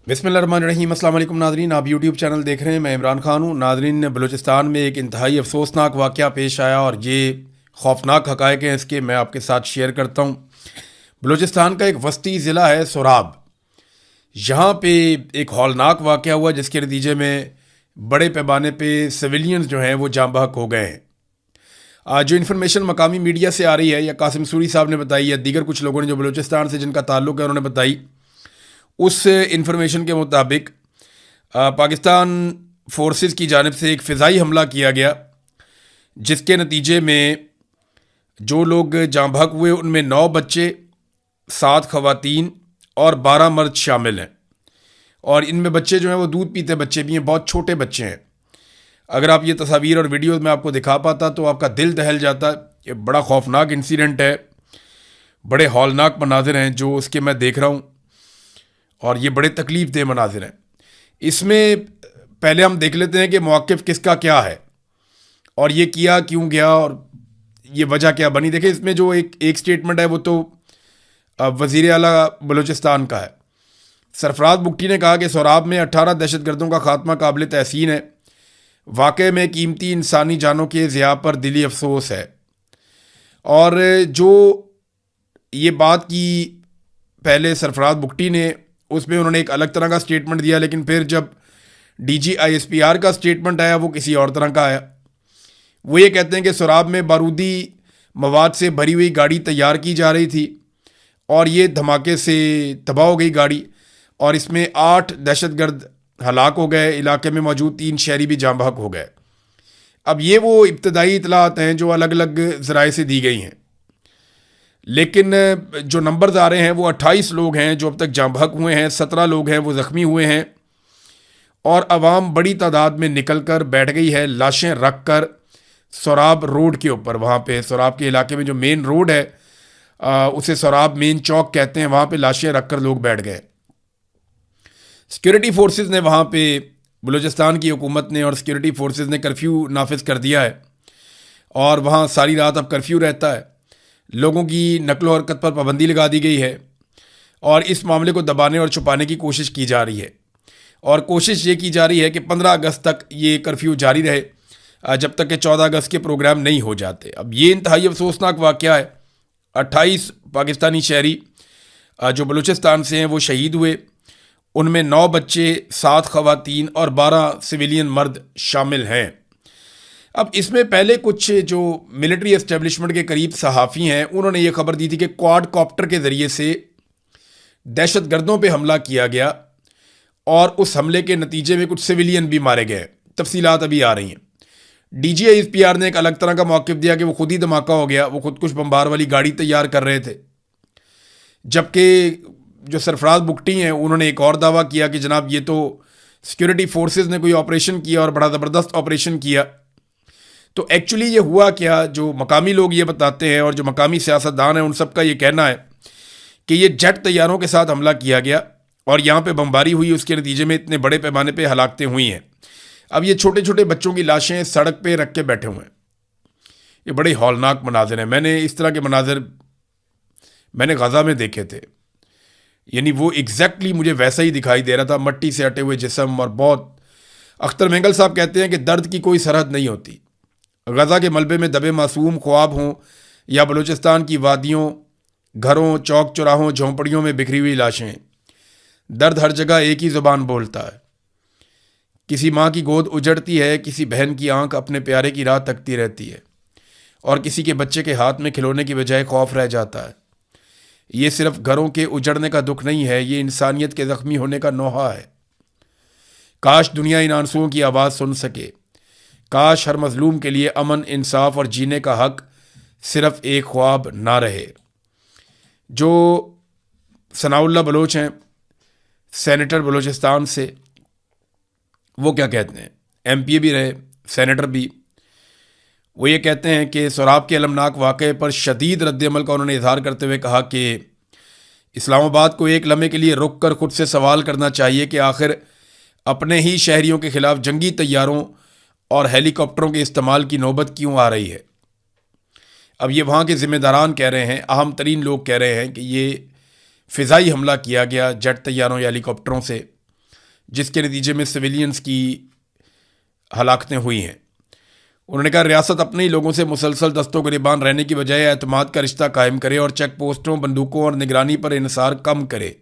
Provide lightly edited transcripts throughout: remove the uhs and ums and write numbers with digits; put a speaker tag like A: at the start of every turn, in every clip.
A: बिस्मिल्लाहिर्रहमानिर्रहीम। अस्सलाम वालेकुम नाज़रीन, आप यूट्यूब चैनल देख रहे हैं। मैं इमरान खान हूँ। नाज़रीन, बलूचिस्तान में एक इंतहाई अफसोसनाक वाक़या पेश आया और ये खौफनाक हक़ाइक़ हैं इसके मैं आपके साथ शेयर करता हूँ। बलूचिस्तान का एक वस्ती ज़िला है सोराब। यहाँ पे एक हौलनाक वाक़या हुआ जिसके नतीजे में बड़े पैमाने पे सिविलियंस जो हैं वो जाँ बहक हो गए हैं। जो इन्फॉर्मेशन मकामी मीडिया से आ रही है या कासिम सूरी साहब ने बताई या दीगर कुछ लोगों ने जो बलूचिस्तान से जिनका ताल्लुक़ है उन्होंने बताई, उस इंफॉर्मेशन के मुताबिक पाकिस्तान फोर्सेस की जानिब से एक फ़िज़ाई हमला किया गया जिसके नतीजे में जो लोग जाँ बहक हुए उनमें 9 बच्चे, 7 ख़वातीन और 12 मर्द शामिल हैं। और इनमें बच्चे जो हैं वो दूध पीते बच्चे भी हैं, बहुत छोटे बच्चे हैं। अगर आप ये तस्वीर और वीडियोज़ में आपको दिखा पाता तो आपका दिल दहल जाता। ये बड़ा खौफनाक इंसिडेंट है, बड़े हौलनाक मनाजिर हैं जो उसके मैं देख रहा हूँ और ये बड़े तकलीफ़ देह मनाजिर हैं। इसमें पहले हम देख लेते हैं कि मौक़िफ़ किसका क्या है और ये किया क्यों गया और ये वजह क्या बनी। देखें, इसमें जो एक स्टेटमेंट है वो तो वज़ीर आला बलूचिस्तान का है। सरफराज बुगटी ने कहा कि सोराब में 18 दहशतगर्दों का खात्मा काबिल तहसीन है। वाक़े में कीमती इंसानी जानों के ज़िया पर दिली अफसोस है। और जो ये बात की पहले सरफराज बुगटी ने, उसमें उन्होंने एक अलग तरह का स्टेटमेंट दिया, लेकिन फिर जब DG-ISPR का स्टेटमेंट आया वो किसी और तरह का आया। वो ये कहते हैं कि सोराब में बारूदी मवाद से भरी हुई गाड़ी तैयार की जा रही थी और ये धमाके से तबाह हो गई गाड़ी और इसमें 8 दहशतगर्द हलाक हो गए। इलाके में मौजूद 3 शहरी भी जाँ बहक हो गए। अब ये वो इब्तदाई इतलात हैं जो अलग अलग ज़राए से दी गई हैं, लेकिन जो नंबर्स आ रहे हैं वो 28 लोग हैं जो अब तक जाँ बहक हुए हैं, 17 लोग हैं वो ज़ख्मी हुए हैं और अवाम बड़ी तादाद में निकल कर बैठ गई है लाशें रख कर सोराब रोड के ऊपर। वहाँ पे सोराब के इलाके में जो मेन रोड है उसे सोराब मेन चौक कहते हैं, वहाँ पे लाशें रख कर लोग बैठ गए। सिक्योरिटी फोर्सेस ने वहाँ पे, बलूचिस्तान की हुकूमत ने और सिक्योरिटी फोर्सेस ने कर्फ्यू नाफिज कर दिया है और वहाँ सारी रात अब कर्फ्यू रहता है। लोगों की नकलो हरकत पर पाबंदी लगा दी गई है और इस मामले को दबाने और छुपाने की कोशिश की जा रही है और कोशिश ये की जा रही है कि 15 अगस्त तक ये कर्फ्यू जारी रहे जब तक कि 14 अगस्त के प्रोग्राम नहीं हो जाते। अब ये इंतहाई अफसोसनाक वाक़या है। 28 पाकिस्तानी शहरी जो बलूचिस्तान से हैं वो शहीद हुए। उनमें 9 बच्चे, 7 ख़वातीन और 12 सिविलियन मर्द शामिल हैं। अब इसमें पहले कुछ जो मिलिट्री एस्टेब्लिशमेंट के करीब सहाफ़ी हैं उन्होंने ये खबर दी थी कि क्वाड कॉप्टर के ज़रिए से दहशतगर्दों पे हमला किया गया और उस हमले के नतीजे में कुछ सिविलियन भी मारे गए। तफसीलात अभी आ रही हैं। DG-ISPR ने एक अलग तरह का मौक़िफ़ दिया कि वो खुद ही धमाका हो गया, वो खुदकुश बम्बार वाली गाड़ी तैयार कर रहे थे। जबकि जो सरफराज बुगटी हैं उन्होंने एक और दावा किया कि जनाब ये तो सिक्योरिटी फोर्सेस ने कोई ऑपरेशन किया और बड़ा ज़बरदस्त ऑपरेशन किया। तो एक्चुअली ये हुआ क्या, जो मकामी लोग ये बताते हैं और जो मकामी सियासतदान हैं उन सब का ये कहना है कि ये जेट तैयारों के साथ हमला किया गया और यहाँ पे बमबारी हुई, उसके नतीजे में इतने बड़े पैमाने पे हलाकतें हुई हैं। अब ये छोटे छोटे बच्चों की लाशें सड़क पे रख के बैठे हुए हैं। ये बड़े हौलनाक मनाजिर हैं। मैंने इस तरह के मनाजिर मैंने गज़ा में देखे थे, यानी वो एग्जैक्टली मुझे वैसा ही दिखाई दे रहा था, मट्टी से अटे हुए जिस्म। और बहुत, अख्तर मेंगल साहब कहते हैं कि दर्द की कोई सरहद नहीं होती। गज़ा के मलबे में दबे मासूम ख्वाब हों या बलूचिस्तान की वादियों, घरों, चौक चौराहों, झोंपड़ियों में बिखरी हुई लाशें, दर्द हर जगह एक ही ज़ुबान बोलता है। किसी माँ की गोद उजड़ती है, किसी बहन की आंख अपने प्यारे की राह तकती रहती है और किसी के बच्चे के हाथ में खिलौने की बजाय खौफ रह जाता है। ये सिर्फ घरों के उजड़ने का दुख नहीं है, ये इंसानियत के ज़ख्मी होने का नोहा है। काश दुनिया इन आंसुओं की आवाज़ सुन सके। काश हर मजलूम के लिए अमन, इंसाफ और जीने का हक सिर्फ एक ख्वाब ना रहे। जो सनाउल्लाह बलोच हैं, सेनेटर बलूचिस्तान से, वो क्या कहते हैं, MPA भी रहे, सेनेटर भी। वो ये कहते हैं कि सोराब के अलमनाक वाक़े पर शदीद रद्दअमल का उन्होंने इजहार करते हुए कहा कि इस्लामाबाद को एक लम्हे के लिए रुक कर ख़ुद से सवाल करना चाहिए कि आखिर अपने ही शहरियों के ख़िलाफ़ जंगी तैयारों और हेलीकॉप्टरों के इस्तेमाल की नौबत क्यों आ रही है। अब ये वहाँ के ज़िम्मेदारान कह रहे हैं, अहम तरीन लोग कह रहे हैं कि ये फ़िज़ाई हमला किया गया जेट तैयारों या हेलीकॉप्टरों से जिसके नतीजे में सिविलियंस की हलाकतें हुई हैं। उन्होंने कहा रियासत अपने ही लोगों से मुसलसल दस्तों गिरबान रहने की बजाय एतमाद का रिश्ता कायम करे और चेक पोस्टों, बंदूकों और निगरानी पर इन्हिसार कम करे।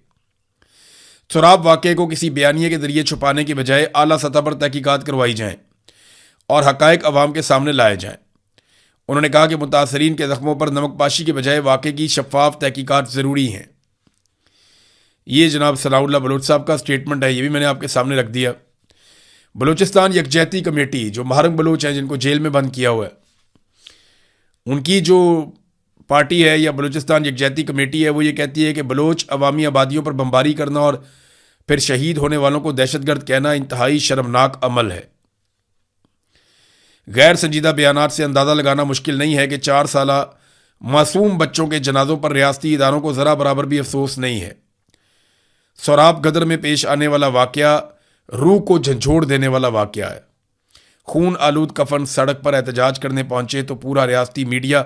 A: सुराब वाक़े को किसी बयानिए के जरिए छुपाने की बजाय आला सतह पर तहकीकात करवाई जाएँ और हक़ाइक़ अवाम के सामने लाए जाएँ। उन्होंने कहा कि मुतासरीन के ज़ख्मों पर नमकपाशी के बजाय वाक़े की शफ़ाफ तहकीकात ज़रूरी हैं। ये जनाब सनाउल्लाह बलोच साहब का स्टेटमेंट है, ये भी मैंने आपके सामने रख दिया। बलूचिस्तान यकजहती कमेटी, जो महारंग बलोच हैं जिनको जेल में बंद किया हुआ है, उनकी जो पार्टी है या बलूचिस्तान यकजहती कमेटी है, वो ये कहती है कि बलोच अवामी आबादियों पर बमबारी करना और फिर शहीद होने वालों को दहशतगर्द कहना इंतहाई शर्मनाक अमल है। गैर संजीदा बयानात से अंदाज़ा लगाना मुश्किल नहीं है कि 4 साला मासूम बच्चों के जनाजों पर रियासती इदारों को ज़रा बराबर भी अफसोस नहीं है। सोराब गदर में पेश आने वाला वाक़या रूह को झंझोड़ देने वाला वाक़या है। खून आलूद कफन सड़क पर एहतजाज करने पहुंचे तो पूरा रियासती मीडिया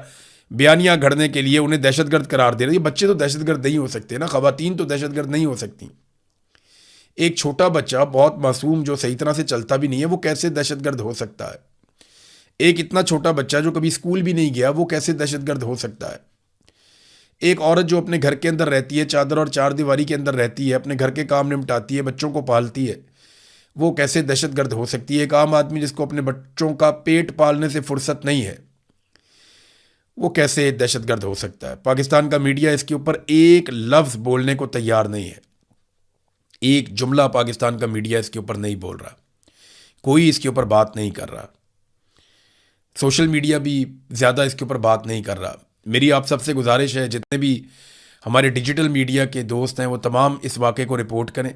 A: बयानियाँ घड़ने के लिए उन्हें दहशतगर्द करार दे रही है। बच्चे तो दहशतगर्द नहीं हो सकते ना, ख़वातीन तो दहशतगर्द नहीं हो सकती। एक छोटा बच्चा बहुत मासूम जो सही तरह से चलता भी नहीं है, वो कैसे दहशतगर्द हो सकता है? एक इतना छोटा बच्चा जो कभी स्कूल भी नहीं गया, वो कैसे दहशतगर्द हो सकता है? एक औरत जो अपने घर के अंदर रहती है, चादर और चार दीवारी के अंदर रहती है, अपने घर के काम निपटाती है, बच्चों को पालती है, वो कैसे दहशतगर्द हो सकती है? एक आम आदमी जिसको अपने बच्चों का पेट पालने से फुर्सत नहीं है, वो कैसे दहशतगर्द हो सकता है? पाकिस्तान का मीडिया इसके ऊपर एक लफ्ज़ बोलने को तैयार नहीं है। एक जुमला पाकिस्तान का मीडिया इसके ऊपर नहीं बोल रहा, कोई इसके ऊपर बात नहीं कर रहा। सोशल मीडिया भी ज़्यादा इसके ऊपर बात नहीं कर रहा। मेरी आप सबसे गुजारिश है, जितने भी हमारे डिजिटल मीडिया के दोस्त हैं वो तमाम इस वाक़े को रिपोर्ट करें,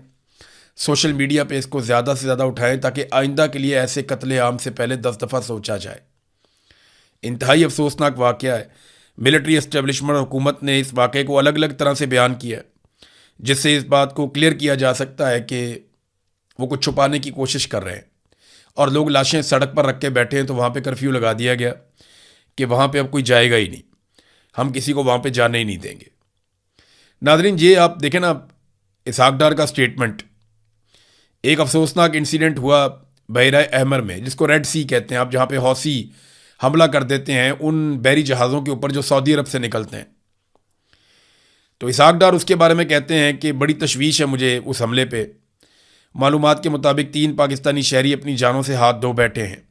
A: सोशल मीडिया पे इसको ज़्यादा से ज़्यादा उठाएं ताकि आइंदा के लिए ऐसे कत्ले आम से पहले 10 दफ़ा सोचा जाए। इंतहाई अफसोसनाक वाक़या है। मिलिट्री एस्टेब्लिशमेंट और हुकूमत ने इस वाक़े को अलग अलग तरह से बयान किया, जिससे इस बात को क्लियर किया जा सकता है कि वो कुछ छुपाने की कोशिश कर रहे हैं और लोग लाशें सड़क पर रख के बैठे हैं। तो वहाँ पे कर्फ्यू लगा दिया गया कि वहाँ पे अब कोई जाएगा ही नहीं, हम किसी को वहाँ पे जाने ही नहीं देंगे। नाज़रीन, ये आप देखें ना, इसहाक डार का स्टेटमेंट। एक अफसोसनाक इंसिडेंट हुआ बहरा अहमर में, जिसको रेड सी कहते हैं आप, जहाँ पे हौसी हमला कर देते हैं उन बहरी जहाज़ों के ऊपर जो सऊदी अरब से निकलते हैं। तो इसहाक डार उसके बारे में कहते हैं कि बड़ी तशवीश है मुझे उस हमले पे। मालूमात के मुताबिक 3 पाकिस्तानी शहरी अपनी जानों से हाथ धो बैठे हैं,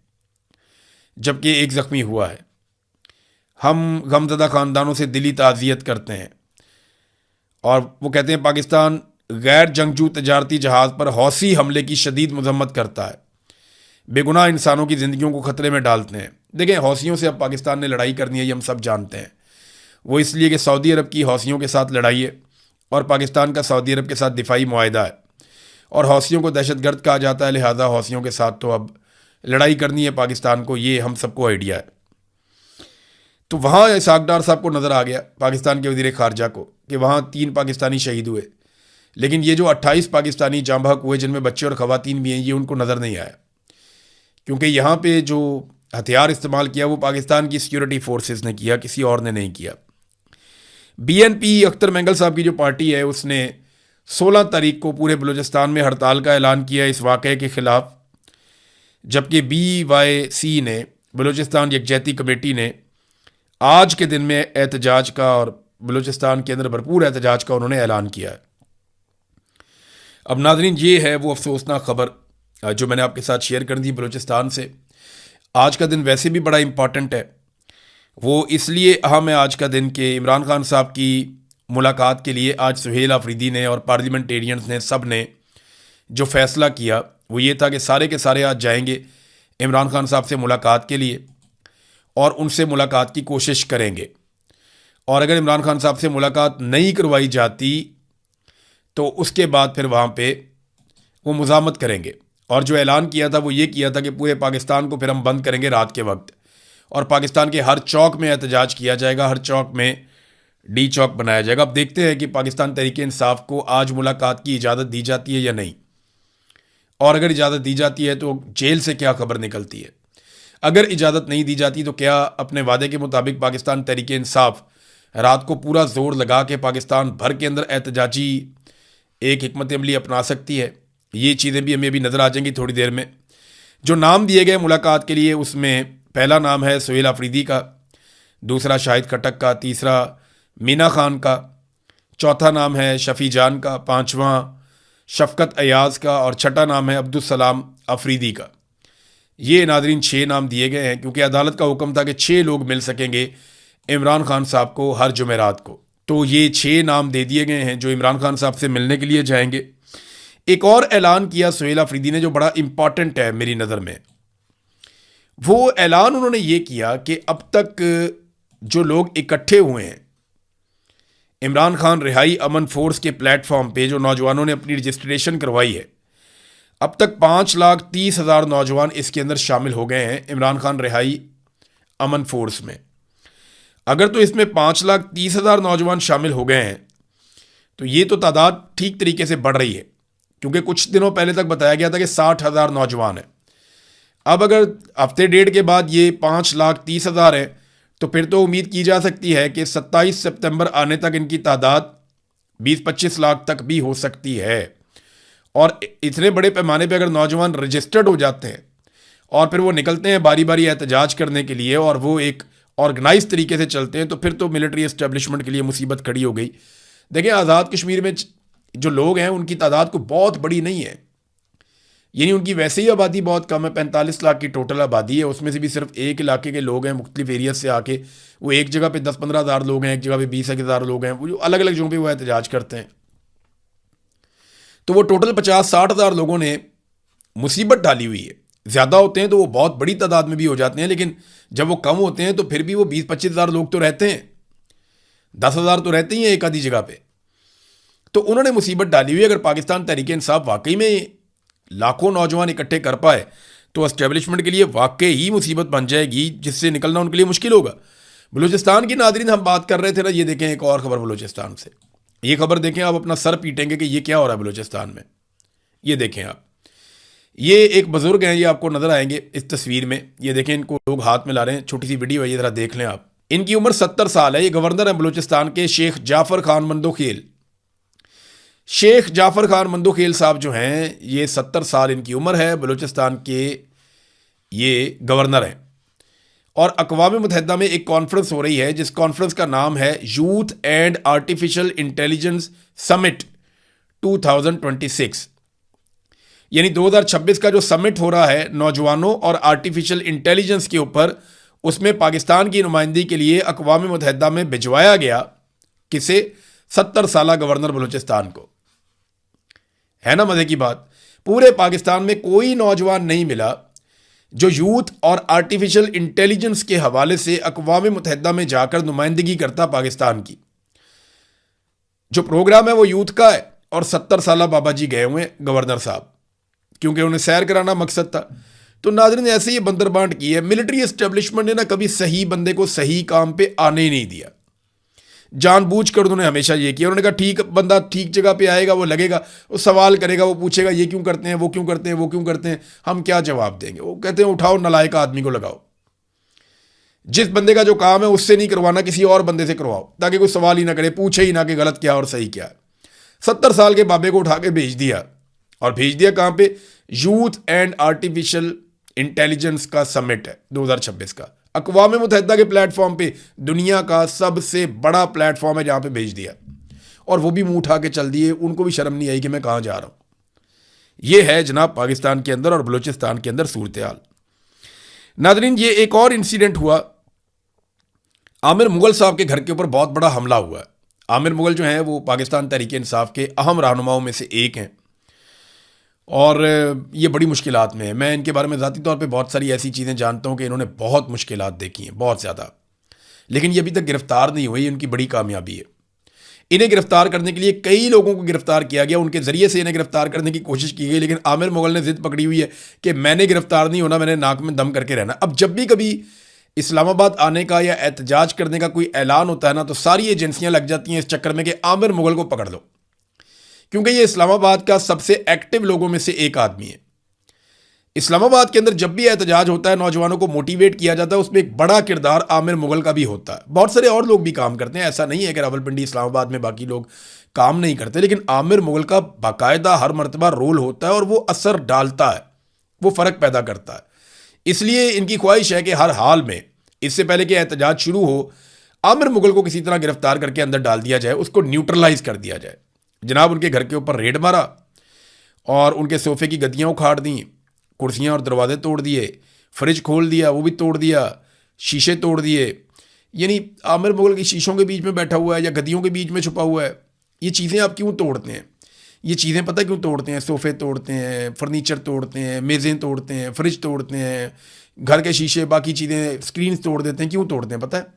A: जबकि एक ज़ख्मी हुआ है। हम गमज़दा ख़ानदानों से दिली ताज़ियत करते हैं। और वो कहते हैं पाकिस्तान गैर जंगजू तजारती जहाज़ पर हौसी हमले की शदीद मजम्मत करता है, बेगुनाह इंसानों की ज़िंदगियों को ख़तरे में डालते हैं। देखें, हौसियों से अब पाकिस्तान ने लड़ाई करनी है, ये हम सब जानते हैं। वो इसलिए कि सऊदी अरब की हौसियों के साथ लड़ाई है और पाकिस्तान का सऊदी अरब के साथ दिफाई मुआहदा है, और हौसियों को दहशतगर्द कहा जाता है, लिहाजा हौसियों के साथ तो अब लड़ाई करनी है पाकिस्तान को, ये हम सबको आइडिया है। तो वहाँ इसहाक डार साहब को नज़र आ गया, पाकिस्तान के वज़ीर ख़ारजा को, कि वहाँ 3 पाकिस्तानी शहीद हुए, लेकिन ये जो 28 पाकिस्तानी जाँ बहक हुए जिनमें बच्चे और ख़वातीन भी हैं, ये उनको नज़र नहीं आया, क्योंकि यहाँ पे जो हथियार इस्तेमाल किया वो पाकिस्तान की सिक्योरिटी फोर्सेस ने किया, किसी और ने नहीं किया। BNP अख्तर मैंगल साहब की जो पार्टी है, उसने 16 तारीख को पूरे बलूचिस्तान में हड़ताल का ऐलान किया इस वाक़े के ख़िलाफ़, जबकि BYC ने, बलूचिस्तान यकजहती कमेटी ने, आज के दिन में एहतजाज का और बलूचिस्तान के अंदर भरपूर एहतजाज का उन्होंने ऐलान किया है। अब नाज़रीन, ये है वो अफसोसनाक ख़बर जो मैंने आपके साथ शेयर कर दी बलूचिस्तान से। आज का दिन वैसे भी बड़ा इम्पॉर्टेंट है, वो इसलिए अहम है आज का दिन कि इमरान खान साहब की मुलाकात के लिए आज सुहेल आफरीदी ने और पार्लियामेंटेरियंस ने, सब ने जो फ़ैसला किया वो ये था कि सारे के सारे आज जाएंगे इमरान खान साहब से मुलाकात के लिए और उनसे मुलाकात की कोशिश करेंगे। और अगर इमरान खान साहब से मुलाकात नहीं करवाई जाती तो उसके बाद फिर वहाँ पे वो मुज़ामत करेंगे। और जो ऐलान किया था वो ये किया था कि पूरे पाकिस्तान को फिर हम बंद करेंगे रात के वक्त, और पाकिस्तान के हर चौक में एहतजाज किया जाएगा, हर चौक में डी चौक बनाया जाएगा। अब देखते हैं कि पाकिस्तान तहरीक इंसाफ को आज मुलाकात की इजाज़त दी जाती है या नहीं, और अगर इजाज़त दी जाती है तो जेल से क्या खबर निकलती है। अगर इजाज़त नहीं दी जाती तो क्या अपने वादे के मुताबिक पाकिस्तान तहरीक इंसाफ रात को पूरा जोर लगा के पाकिस्तान भर के अंदर एहतजाजी एक हिकमत अमली अपना सकती है, ये चीज़ें भी हमें अभी नज़र आ जाएंगी थोड़ी देर में। जो नाम दिए गए मुलाकात के लिए, उसमें पहला नाम है सुहेल अफरीदी का, दूसरा शाहिद खटक का, तीसरा मीना खान का, चौथा नाम है शफ़ी जान का, पांचवा शफ़कत अयाज़ का और छठा नाम है अब्दुल सलाम अफरीदी का। ये नादरीन 6 नाम दिए गए हैं, क्योंकि अदालत का हुक्म था कि 6 लोग मिल सकेंगे इमरान खान साहब को हर जुमेरात को। तो ये 6 नाम दे दिए गए हैं जो इमरान खान साहब से मिलने के लिए जाएंगे। एक और ऐलान किया सुहेल अफरीदी ने जो बड़ा इंपॉर्टेंट है मेरी नज़र में। वो ऐलान उन्होंने ये किया कि अब तक जो लोग इकट्ठे हुए हैं इमरान खान रिहाई अमन फोर्स के प्लेटफॉर्म पे, जो नौजवानों ने अपनी रजिस्ट्रेशन करवाई है, अब तक 5,30,000 नौजवान इसके अंदर शामिल हो गए हैं इमरान खान रिहाई अमन फोर्स में। अगर तो इसमें 5,30,000 नौजवान शामिल हो गए हैं तो ये तो तादाद ठीक तरीके से बढ़ रही है, क्योंकि कुछ दिनों पहले तक बताया गया था कि 60,000 नौजवान हैं। अब अगर हफ्ते डेढ़ के बाद ये 5,30,000 है तो फिर तो उम्मीद की जा सकती है कि 27 सितंबर आने तक इनकी तादाद 20-25 लाख तक भी हो सकती है। और इतने बड़े पैमाने पे अगर नौजवान रजिस्टर्ड हो जाते हैं और फिर वो निकलते हैं बारी बारी एहतजाज करने के लिए और वो एक ऑर्गेनाइज तरीके से चलते हैं, तो फिर तो मिलिट्री एस्टेब्लिशमेंट के लिए मुसीबत खड़ी हो गई। देखिए, आज़ाद कश्मीर में जो लोग हैं उनकी तादाद को बहुत बड़ी नहीं है, यानी उनकी वैसे ही आबादी बहुत कम है। 45 लाख की टोटल आबादी है, उसमें से भी सिर्फ एक इलाके के लोग हैं मुख्तलिफ एरिया से आके, वो एक जगह पे 10-15 हज़ार लोग हैं, एक जगह पे 20,000 लोग हैं, वो जो अलग अलग जगहों पे वो एहतजाज करते हैं। तो वो टोटल 50-60 हज़ार लोगों ने मुसीबत डाली हुई है। ज़्यादा होते हैं तो वो बहुत बड़ी तादाद में भी हो जाते हैं, लेकिन जब वो कम होते हैं तो फिर भी वो 20-25 हज़ार लोग तो रहते हैं, 10 हज़ार तो रहते ही हैं एक आधी जगह पे। तो उन्होंने मुसीबत डाली हुई। अगर पाकिस्तान तहरीक इंसाफ वाकई में लाखों नौजवान इकट्ठे कर पाए तो एस्टेब्लिशमेंट के लिए वाकई ही मुसीबत बन जाएगी, जिससे निकलना उनके लिए मुश्किल होगा। बलूचिस्तान की नादरीन हम बात कर रहे थे ना, ये देखें एक और खबर बलूचिस्तान से। ये खबर देखें, आप अपना सर पीटेंगे कि ये क्या हो रहा है बलूचिस्तान में। ये देखें आप, ये एक बुजुर्ग हैं, ये आपको नजर आएंगे इस तस्वीर में। ये देखें, इनको लोग हाथ में ला रहे हैं, छोटी सी वीडियो है, ये जरा देख लें आप। इनकी उम्र 70 साल है। ये गवर्नर है बलूचिस्तान के, शेख जाफर खान मंदोखेल। शेख जाफर खान मंदोखेल साहब जो हैं, ये 70 साल इनकी उम्र है, बलूचिस्तान के ये गवर्नर हैं। और अक़वाम मुत्तहिदा में एक कॉन्फ्रेंस हो रही है, जिस कॉन्फ्रेंस का नाम है youth and artificial intelligence summit 2026। यानी 2026 का जो समिट हो रहा है नौजवानों और आर्टिफिशियल इंटेलिजेंस के ऊपर, उसमें पाकिस्तान की नुमाइंदगी के लिए अक़वाम मुत्तहिदा में भिजवाया गया किसे? 70 साल गवर्नर बलूचिस्तान को। है ना मजे की बात। पूरे पाकिस्तान में कोई नौजवान नहीं मिला जो यूथ और आर्टिफिशियल इंटेलिजेंस के हवाले से अक़वाम मुत्तहिदा में जाकर नुमाइंदगी करता पाकिस्तान की। जो प्रोग्राम है वो यूथ का है और 70 साल बाबा जी गए हुए गवर्नर साहब, क्योंकि उन्हें सैर कराना मकसद था। तो नाज़रीन, ऐसे ही बंदरबांट की है मिलिट्री एस्टेब्लिशमेंट ने ना, कभी सही बंदे को सही काम पे आने ही नहीं दिया। जानबूझकर उन्होंने हमेशा ये किया। उन्होंने कहा ठीक बंदा ठीक जगह पे आएगा, वो लगेगा, वो सवाल करेगा, वो पूछेगा ये क्यों करते हैं, वो क्यों करते हैं, वो क्यों करते हैं, हम क्या जवाब देंगे। वो कहते हैं उठाओ नालायक आदमी को लगाओ। जिस बंदे का जो काम है उससे नहीं करवाना, किसी और बंदे से करवाओ, ताकि कोई सवाल ही ना करे, पूछे ही ना कि गलत क्या और सही क्या है। 70 साल के बाबे को उठा के भेज दिया, और भेज दिया कहाँ पे? यूथ एंड आर्टिफिशियल इंटेलिजेंस का समिट है 2026 का, अक़वाम मुत्तहिदा के प्लेटफॉर्म पे, दुनिया का सबसे बड़ा प्लेटफॉर्म है, जहां पे भेज दिया। और वो भी मुंह उठा के चल दिए, उनको भी शर्म नहीं आई कि मैं कहां जा रहा हूं। ये है जनाब पाकिस्तान के अंदर और बलूचिस्तान के अंदर सूरत हाल। नादरीन, ये एक और इंसिडेंट हुआ, आमिर मुगल साहब के घर के ऊपर बहुत बड़ा हमला हुआ है। आमिर मुगल जो हैं वो पाकिस्तान तहरीक इंसाफ के अहम रहनुमाओं में से एक हैं, और ये बड़ी मुश्किलात में है। मैं इनके बारे में ज़ाती तौर पे बहुत सारी ऐसी चीज़ें जानता हूँ कि इन्होंने बहुत मुश्किलात देखी हैं, बहुत ज़्यादा, लेकिन ये अभी तक गिरफ्तार नहीं हुई। इनकी बड़ी कामयाबी है। इन्हें गिरफ्तार करने के लिए कई लोगों को गिरफ्तार किया गया, उनके ज़रिए से इन्हें गिरफ्तार करने की कोशिश की गई, लेकिन आमिर मुगल ने ज़िद पकड़ी हुई है कि मैंने गिरफ्तार नहीं होना, मैंने नाक में दम करके रहना। अब जब भी कभी इस्लामाबाद आने का या एहतजाज करने का कोई ऐलान होता है ना, तो सारी एजेंसियाँ लग जाती हैं इस चक्कर में कि आमिर मुगल को पकड़ लो, क्योंकि ये इस्लामाबाद का सबसे एक्टिव लोगों में से एक आदमी है। इस्लामाबाद के अंदर जब भी एहतजाज होता है, नौजवानों को मोटिवेट किया जाता है, उसमें एक बड़ा किरदार आमिर मुगल का भी होता है। बहुत सारे और लोग भी काम करते हैं, ऐसा नहीं है कि रावलपिंडी इस्लामाबाद में बाकी लोग काम नहीं करते, लेकिन आमिर मुगल का बाकायदा हर मरतबा रोल होता है और वो असर डालता है, वो फ़र्क पैदा करता है। इसलिए इनकी ख्वाहिश है कि हर हाल में, इससे पहले कि एहतजाज शुरू हो, आमिर मुगल को किसी तरह गिरफ्तार करके अंदर डाल दिया जाए, उसको न्यूट्रलाइज कर दिया जाए। जनाब उनके घर के ऊपर रेड मारा और उनके सोफे की गद्दियाँ उखाड़ दी, कुर्सियाँ और दरवाजे तोड़ दिए, फ्रिज खोल दिया, वो भी तोड़ दिया, शीशे तोड़ दिए। यानी आमिर मुगल की शीशों के बीच में बैठा हुआ है या गद्दियों के बीच में छुपा हुआ है। ये चीज़ें आप क्यों तोड़ते हैं? ये चीज़ें पता क्यों तोड़ते हैं? सोफ़े तोड़ते हैं, फर्नीचर तोड़ते हैं, मेज़ें तोड़ते हैं, फ्रिज तोड़ते हैं, घर के शीशे, बाकी चीज़ें, स्क्रीन तोड़ देते हैं। क्यों तोड़ते हैं पता है?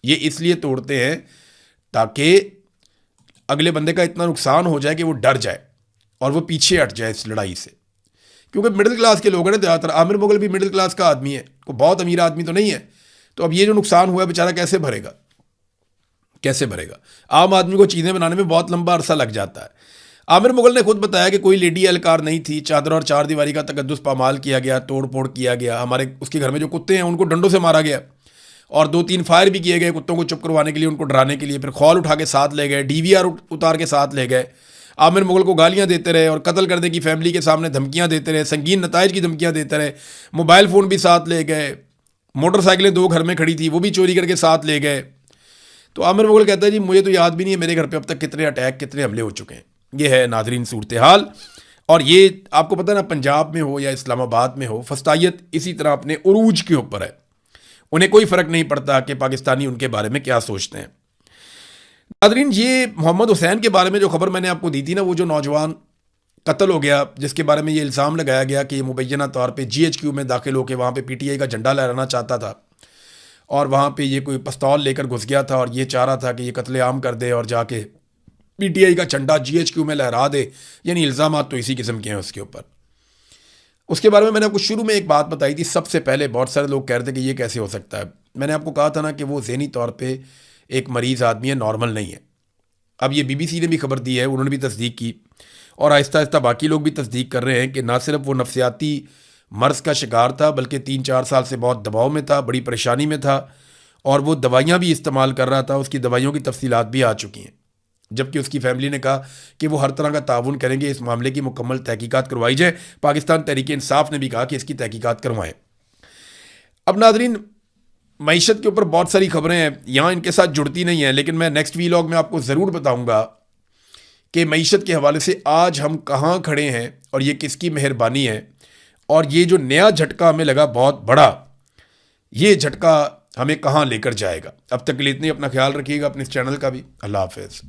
A: ये इसलिए तोड़ते हैं ताकि अगले बंदे का इतना नुकसान हो जाए कि वो डर जाए और वो पीछे हट जाए इस लड़ाई से। क्योंकि मिडिल क्लास के लोग हैं ना ज़्यादातर। आमिर मुगल भी मिडिल क्लास का आदमी है, कोई बहुत अमीर आदमी तो नहीं है। तो अब ये जो नुकसान हुआ है बेचारा कैसे भरेगा? कैसे भरेगा? आम आदमी को चीज़ें बनाने में बहुत लंबा अरसा लग जाता है। आमिर मुगल ने खुद बताया कि कोई लेडी एहलकार नहीं थी, चादर और चार दीवारी का तकद्दुस पामाल किया गया, तोड़ फोड़ किया गया, हमारे उसके घर में जो कुत्ते हैं उनको डंडों से मारा गया और 2-3 फायर भी किए गए कुत्तों को चुप करवाने के लिए, उनको डराने के लिए। फिर खौल उठा के साथ ले गए, डीवीआर उतार के साथ ले गए, आमिर मुगल को गालियां देते रहे और कत्ल करने की फैमिली के सामने धमकियां देते रहे, संगीन नताइज की धमकियां देते रहे। मोबाइल फ़ोन भी साथ ले गए, मोटरसाइकिलें 2 घर में खड़ी थी वो भी चोरी करके साथ ले गए। तो आमिर मुगल कहता है जी मुझे तो याद भी नहीं है मेरे घर पे अब तक कितने अटैक, कितने हमले हो चुके हैं। ये है नाजरीन सूरत हाल। और ये आपको पता है ना, पंजाब में हो या इस्लामाबाद में हो, फस्तायत इसी तरह अपने उरूज के ऊपर है। उन्हें कोई फ़र्क नहीं पड़ता कि पाकिस्तानी उनके बारे में क्या सोचते हैं। नाजरीन, ये मोहम्मद हुसैन के बारे में जो खबर मैंने आपको दी थी ना, वो जो नौजवान कत्ल हो गया जिसके बारे में ये इल्ज़ाम लगाया गया कि ये मुबैना तौर पे GHQ में दाखिल होकर वहाँ पे PTI का झंडा लहराना चाहता था और वहाँ पे ये कोई पिस्तौल लेकर घुस गया था और ये चाह रहा था कि ये कत्लेआम कर दे और जाके PTI का झंडा GHQ में लहरा दे। यानी इल्ज़ाम तो इसी किस्म के हैं उसके ऊपर। उसके बारे में मैंने आपको शुरू में एक बात बताई थी। सबसे पहले बहुत सारे लोग कह रहे थे कि ये कैसे हो सकता है। मैंने आपको कहा था ना कि वो ज़हनी तौर पे एक मरीज़ आदमी है, नॉर्मल नहीं है। अब ये BBC ने भी खबर दी है, उन्होंने भी तस्दीक की और आहिस्ता आहिस्ता बाकी लोग भी तस्दीक कर रहे हैं कि ना सिर्फ वो नफसियाती मर्ज़ का शिकार था बल्कि 3-4 साल से बहुत दबाव में था, बड़ी परेशानी में था और वो दवाइयाँ भी इस्तेमाल कर रहा था। उसकी दवाइयों की तफसीलात भी आ चुकी हैं, जबकि उसकी फैमिली ने कहा कि वो हर तरह का ताउन करेंगे, इस मामले की मुकम्मल तहकीकात करवाई जाए। पाकिस्तान तहरीक इंसाफ ने भी कहा कि इसकी तहकीकात करवाएं। अब नाजरीन, मईशत के ऊपर बहुत सारी खबरें हैं, यहाँ इनके साथ जुड़ती नहीं हैं, लेकिन मैं नेक्स्ट वीलॉग में आपको ज़रूर बताऊँगा कि मईशत के हवाले से आज हम कहाँ खड़े हैं और ये किसकी मेहरबानी है। और ये जो नया झटका हमें लगा बहुत बड़ा, ये झटका हमें कहाँ लेकर जाएगा। अब तक के लिए इतनी, अपना ख्याल रखिएगा, अपने इस चैनल का भी। अल्लाह हाफ़िज़।